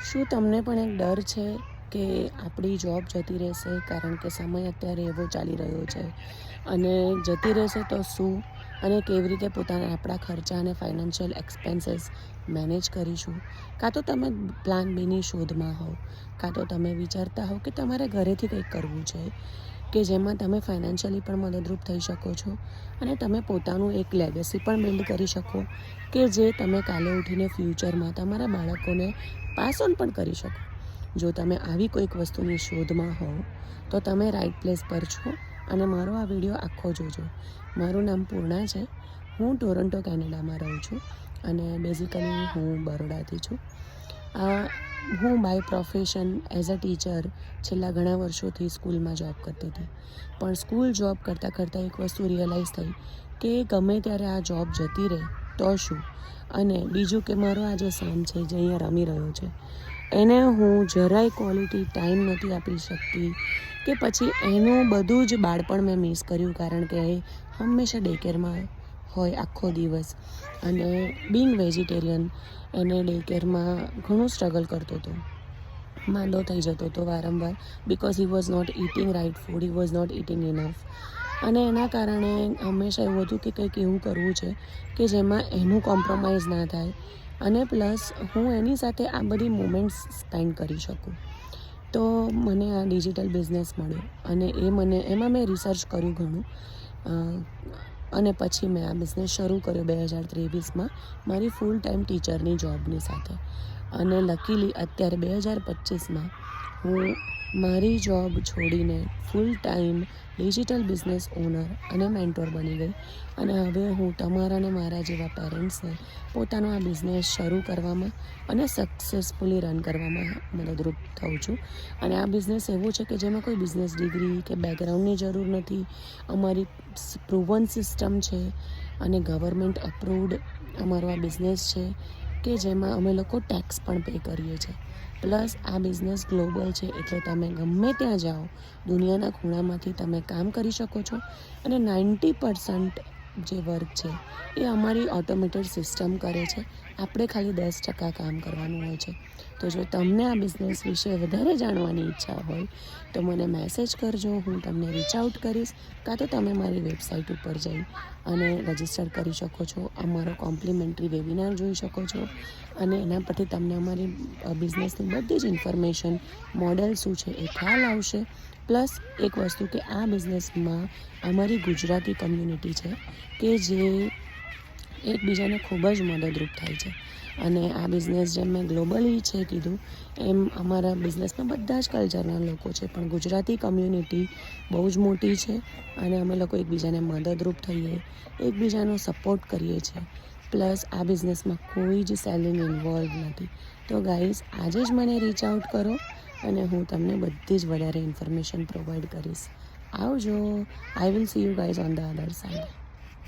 શું તમને પણ એક ડર છે કે આપણી જોબ જતી રહેશે, કારણ કે સમય અત્યારે એવો ચાલી રહ્યો છે અને જતી રહેશે તો શું, અને કેવી રીતે આપણા ખર્ચા અને ફાઇનાન્શિયલ એક્સપેન્સીસ મેનેજ કરીશું? કાં તો તમે પ્લાન બીની શોધમાં હો, કાં તો તમે વિચારતા હો કે તમારે ઘરેથી કંઈક કરવું છે કે જેમાં તમે ફાઇનાન્શિયલી પણ મદદરૂપ થઈ શકો છો અને તમે પોતાનું એક લેગસી પણ બિલ્ડ કરી શકો કે જે તમે કાલે ઉઠીને ફ્યુચરમાં તમારા બાળકોને પાસ ઓન પણ કરી શકો. જો તમે આવી કોઈક વસ્તુની શોધમાં હો તો તમે રાઇટ પ્લેસ પર છો અને મારો આ વિડીયો આખો જોજો. મારું નામ પૂર્ણા છે. હું ટોરન્ટો કેનેડામાં રહું છું અને બેઝિકલી હું બરોડાથી છું. હું by profession as a teacher છેલ્લા ઘણા વર્ષોથી સ્કૂલમાં જોબ કરતી હતી, પણ સ્કૂલ જોબ કરતાં એક વસ્તુ રિયલાઇઝ થઈ કે ગમે ત્યારે આ જોબ જતી રહે તો શું, અને બીજું કે મારો આ જે સન છે જે અહીંયા રમી રહ્યો છે એને હું જરાય ક્વોલિટી ટાઈમ નથી આપી શકતી, કે પછી એનું બધું જ બાળપણ મેં મિસ કર્યું, કારણ કે એ હંમેશા ડે કેરમાં હોય આખો દિવસ અને બિંગ વેજીટેરિયન એને ડે કેરમાં ઘણું સ્ટ્રગલ કરતો હતો, માંદો થઈ જતો હતો વારંવાર, because he was not eating right food, he was not eating enough. અને એના કારણે હંમેશા એવું હતું કે કંઈક એવું કરવું છે કે જેમાં એનું કોમ્પ્રોમાઇઝ ના થાય અને પ્લસ હું એની સાથે આ બધી મોમેન્ટ્સ સ્પેન્ડ કરી શકું. તો મને આ ડિજિટલ બિઝનેસ મળ્યો અને એમાં મેં રિસર્ચ કર્યું ઘણું, અને પછી મેં આ બિઝનેસ શરૂ કર્યો 2023માં મારી ફૂલ ટાઈમ ટીચરની જોબની સાથે. અને લકીલી અત્યારે 2025માં હું મારી જોબ છોડીને full time digital business owner અને મેન્ટોર બની ગઈ. અને હવે હું તમારા અને મારા જેવા પેરેન્ટ્સને પોતાનો આ બિઝનેસ શરૂ કરવામાં અને સક્સેસફુલી રન કરવામાં મદદરૂપ થઉં છું. અને આ બિઝનેસ એવો છે કે જેમાં કોઈ બિઝનેસ ડિગ્રી કે બેકગ્રાઉન્ડની જરૂર નથી. અમારી પ્રૂવન સિસ્ટમ છે અને ગવર્મેન્ટ અપ્રૂવડ અમારો આ બિઝનેસ છે કે જેમાં અમે લોકો ટેક્સ પણ પે કરીએ છીએ. પ્લસ આ બિઝનેસ ગ્લોબલ છે, એટલે તમે ગમે ત્યાં જાઓ દુનિયાના ખૂણામાંથી તમે કામ કરી શકો છો અને 90% જે વર્ક છે એ અમારી ઓટોમેટેડ સિસ્ટમ કરે છે. આપણે ખાલી 10% કામ કરવાનું હોય છે. તો જો તમને આ બિઝનેસ વિશે વધારે જાણવાની ઈચ્છા હોય તો મને મેસેજ કરજો, હું તમને રીચ આઉટ કરીશ, કાં તો તમે મારી વેબસાઇટ ઉપર જઈ અને રજિસ્ટર કરી શકો છો, અમારો કોમ્પ્લિમેન્ટરી વેબિનાર જોઈ શકો છો અને એના પરથી તમને અમારી બિઝનેસની બધી જ ઇન્ફોર્મેશન, મોડેલ શું છે એ ખ્યાલ આવશે. પ્લસ એક વસ્તુ કે આ બિઝનેસમાં અમારી ગુજરાતી કમ્યુનિટી છે કે જે એકબીજાને ખૂબ જ મદદરૂપ થાય છે. અને આ બિઝનેસ જેમ મેં ગ્લોબલી છે કીધું એમ અમારા બિઝનેસમાં બધા જ કલ્ચરના લોકો છે, પણ ગુજરાતી કમ્યુનિટી બહુ જ મોટી છે અને અમે લોકો એકબીજાને મદદરૂપ થઈએ, એકબીજાનો સપોર્ટ કરીએ છીએ. પ્લસ આ બિઝનેસમાં કોઈ જ સેલિંગ ઇન્વોલ્વ નથી. તો ગાઈઝ આજે જ મને રીચ આઉટ કરો અને હું તમને બધી જ વધારે ઇન્ફોર્મેશન પ્રોવાઈડ કરીશ. આવજો. I will see you guys on the other side.